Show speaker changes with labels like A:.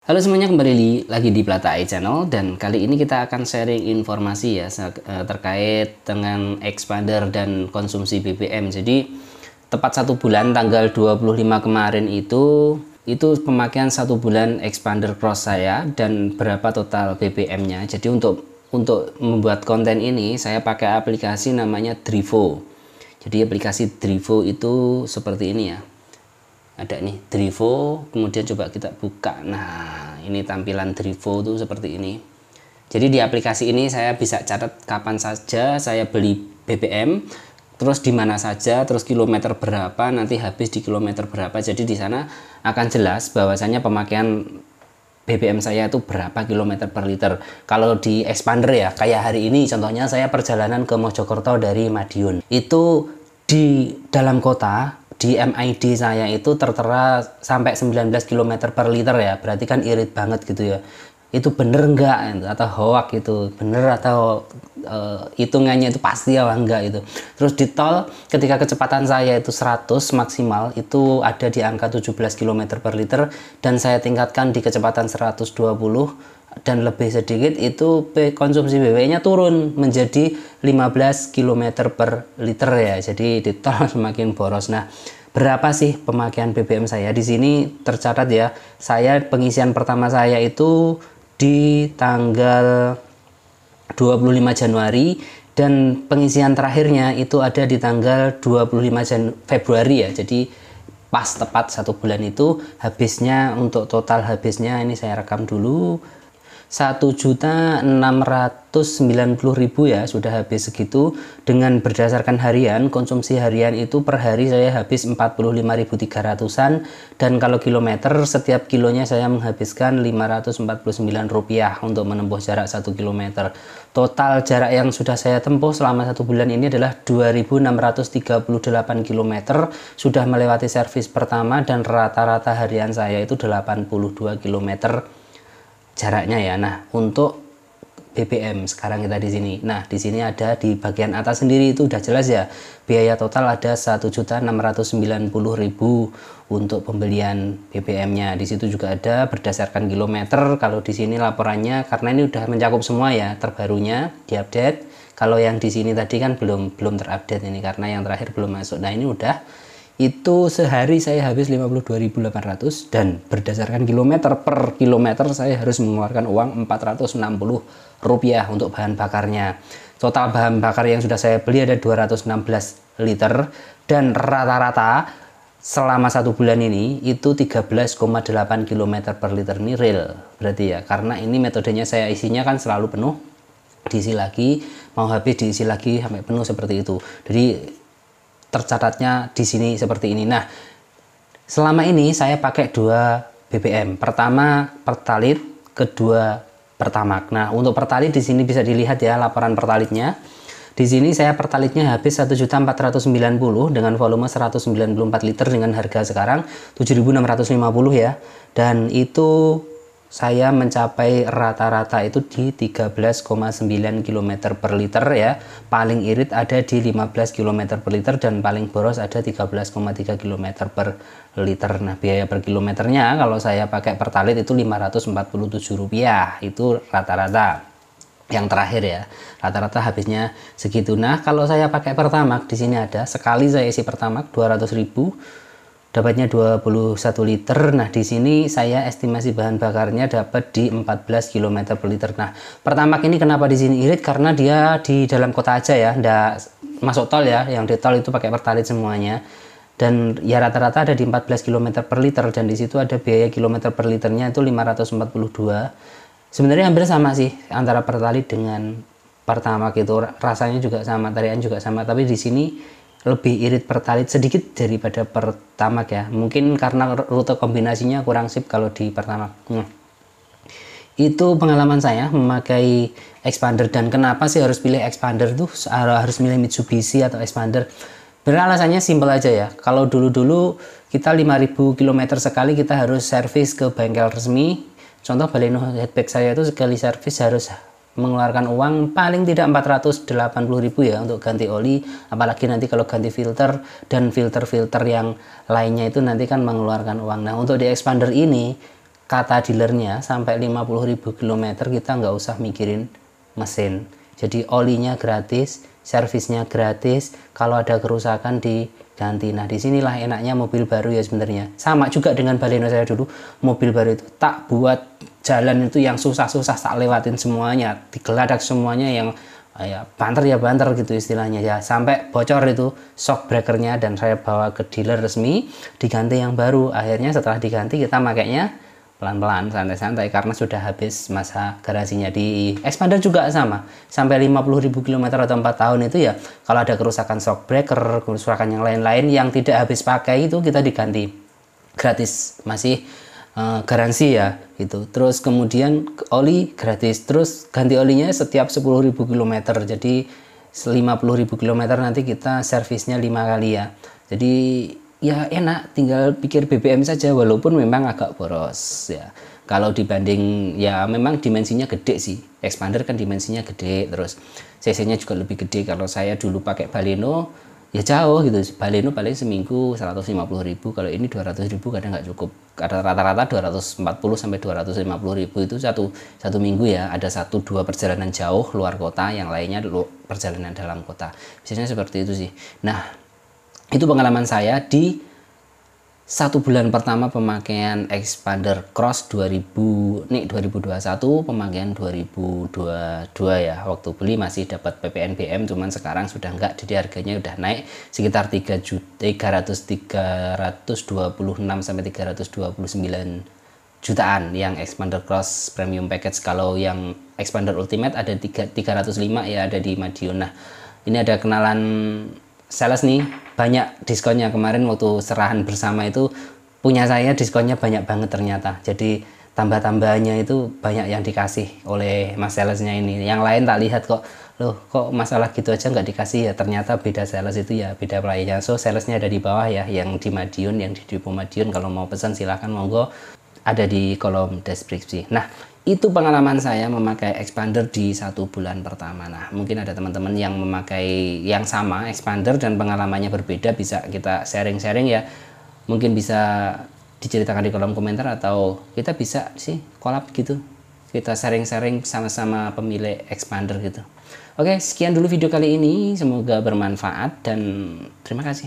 A: Halo semuanya, kembali lagi di Plata AI Channel, dan kali ini kita akan sharing informasi ya terkait dengan expander dan konsumsi BBM. Jadi tepat 1 bulan tanggal 25 kemarin itu pemakaian 1 bulan expander cross saya dan berapa total BBM-nya. Jadi untuk membuat konten ini saya pakai aplikasi namanya Drivo. Jadi aplikasi Drivo itu seperti ini ya. Ada nih Drivo, kemudian coba kita buka. Nah, ini tampilan Drivo tuh seperti ini. Jadi di aplikasi ini saya bisa catat kapan saja saya beli BBM, terus di mana saja, terus kilometer berapa, nanti habis di kilometer berapa. Jadi di sana akan jelas bahwasanya pemakaian BBM saya itu berapa kilometer per liter. Kalau di expander ya, kayak hari ini contohnya saya perjalanan ke Mojokerto dari Madiun. Itu di dalam kota, di MID saya itu tertera sampai 19 km per liter ya. Berarti kan irit banget gitu ya. Itu bener enggak atau hoax gitu, bener atau hitungannya itu pasti apa enggak itu. Terus di tol ketika kecepatan saya itu 100 maksimal, itu ada di angka 17 km per liter, dan saya tingkatkan di kecepatan 120 dan lebih sedikit, itu konsumsi BBM-nya turun menjadi 15 km per liter ya. Jadi di tol semakin boros. Nah, berapa sih pemakaian BBM saya? Di sini tercatat ya, saya pengisian pertama saya itu di tanggal 25 Januari dan pengisian terakhirnya itu ada di tanggal 25 Februari ya. Jadi pas tepat 1 bulan itu habisnya, untuk total habisnya ini saya rekam dulu, 1.690.000 ya, sudah habis segitu. Dengan berdasarkan harian, konsumsi harian itu per hari saya habis 45.300-an, dan kalau kilometer, setiap kilonya saya menghabiskan Rp549 untuk menempuh jarak 1 km. Total jarak yang sudah saya tempuh selama 1 bulan ini adalah 2.638 km, sudah melewati servis pertama, dan rata-rata harian saya itu 82 km jaraknya ya. Nah, untuk BBM sekarang kita di sini. Nah, di sini ada di bagian atas sendiri itu udah jelas ya. Biaya total ada 1.690.000 untuk pembelian BBM-nya. Di situ juga ada berdasarkan kilometer. Kalau di sini laporannya, karena ini udah mencakup semua ya, terbarunya diupdate. Kalau yang di sini tadi kan belum terupdate ini karena yang terakhir belum masuk. Nah, ini udah. Itu sehari saya habis 52.800, dan berdasarkan kilometer, per kilometer saya harus mengeluarkan uang Rp460 untuk bahan bakarnya. Total bahan bakar yang sudah saya beli ada 216 liter, dan rata-rata selama 1 bulan ini itu 13,8 km per liter. Ini real berarti ya, karena ini metodenya saya isinya kan selalu penuh, diisi lagi, mau habis diisi lagi sampai penuh seperti itu. Jadi tercatatnya di sini seperti ini. Nah, selama ini saya pakai 2 BBM. Pertama Pertalite, kedua Pertamax. Nah, untuk Pertalite di sini bisa dilihat ya laporan Pertalite-nya. Di sini saya Pertalite-nya habis 1.490 dengan volume 194 liter dengan harga sekarang 7.650 ya. Dan itu saya mencapai rata-rata itu di 13,9 km per liter ya. Paling irit ada di 15 km per liter, dan paling boros ada 13,3 km per liter. Nah, biaya per kilometernya kalau saya pakai Pertalite itu Rp547, itu rata-rata. Yang terakhir ya, rata-rata habisnya segitu. Nah, kalau saya pakai Pertamax, di sini ada sekali saya isi Pertamax 200.000 dapatnya 21 liter. Nah, di sini saya estimasi bahan bakarnya dapat di 14 km per liter. Nah, Pertamax ini kenapa di sini irit? Karena dia di dalam kota aja ya, ndak masuk tol ya. Yang di tol itu pakai Pertalite semuanya. Dan ya rata-rata ada di 14 km per liter, dan di situ ada biaya kilometer per liternya itu 542. Sebenarnya hampir sama sih antara Pertalite dengan Pertamax, itu rasanya juga sama, tarian juga sama, tapi di sini lebih irit Pertalite sedikit daripada Pertamax ya. Mungkin karena rute kombinasinya kurang sip kalau di Pertamax. Itu pengalaman saya memakai expander. Dan kenapa sih harus pilih expander tuh, harus milih Mitsubishi atau expander? Beralasannya simpel aja ya. Kalau dulu-dulu kita 5.000 km sekali kita harus servis ke bengkel resmi. Contoh Baleno hatchback saya itu sekali servis harus mengeluarkan uang paling tidak 480.000 ya untuk ganti oli, apalagi nanti kalau ganti filter dan filter-filter yang lainnya itu nanti kan mengeluarkan uang. Nah, untuk di expander ini kata dealernya sampai 50.000 km kita nggak usah mikirin mesin. Jadi olinya gratis, servisnya gratis, kalau ada kerusakan diganti. Nah disinilah enaknya mobil baru ya sebenarnya. Sama juga dengan Baleno saya dulu, mobil baru itu tak buat jalan itu yang susah-susah, tak lewatin semuanya, digeladak semuanya, yang ya banter ya banter gitu istilahnya ya, sampai bocor itu shock breakernya dan saya bawa ke dealer resmi diganti yang baru. Akhirnya setelah diganti kita makainya pelan-pelan, santai-santai karena sudah habis masa garasinya. Di Expander juga sama, sampai 50.000 km atau 4 tahun itu ya, kalau ada kerusakan shock breaker, kerusakan yang lain-lain yang tidak habis pakai itu kita diganti gratis, masih garansi ya gitu. Terus kemudian oli gratis, terus ganti olinya setiap 10.000 km, jadi 50.000 km nanti kita servisnya 5 kali ya. Jadi ya enak, tinggal pikir BBM saja walaupun memang agak boros ya. Kalau dibanding ya memang dimensinya gede sih. Expander kan dimensinya gede, terus cc-nya juga lebih gede. Kalau saya dulu pakai Baleno ya jauh gitu. Baleno paling seminggu 150.000, kalau ini 200.000 kadang nggak cukup. Karena rata-rata 240 sampai 250.000 itu satu minggu ya. Ada 1-2 perjalanan jauh luar kota, yang lainnya perjalanan dalam kota. Biasanya seperti itu sih. Nah, itu pengalaman saya di 1 bulan pertama pemakaian Expander Cross 2021, pemakaian 2022 ya. Waktu beli masih dapat PPNBM, cuman sekarang sudah enggak, jadi harganya udah naik sekitar 326 sampai 329 jutaan yang Expander Cross Premium Package. Kalau yang Expander Ultimate ada 305 ya, ada di Madiun. Nah, ini ada kenalan sales nih, banyak diskonnya. Kemarin waktu serahan bersama itu punya saya diskonnya banyak banget ternyata, jadi tambah-tambahannya itu banyak yang dikasih oleh mas salesnya ini. Yang lain tak lihat kok, loh kok masalah gitu aja nggak dikasih ya, ternyata beda sales itu ya, beda pelayannya. So salesnya ada di bawah ya, yang di Madiun, yang di Depo Madiun. Kalau mau pesan silahkan monggo, ada di kolom deskripsi. Nah, itu pengalaman saya memakai Expander di 1 bulan pertama. Nah, mungkin ada teman-teman yang memakai yang sama Expander dan pengalamannya berbeda, bisa kita sharing-sharing ya. Mungkin bisa diceritakan di kolom komentar, atau kita bisa sih collab gitu, kita sharing-sharing sama-sama pemilik Expander gitu. Oke, sekian dulu video kali ini, semoga bermanfaat dan terima kasih.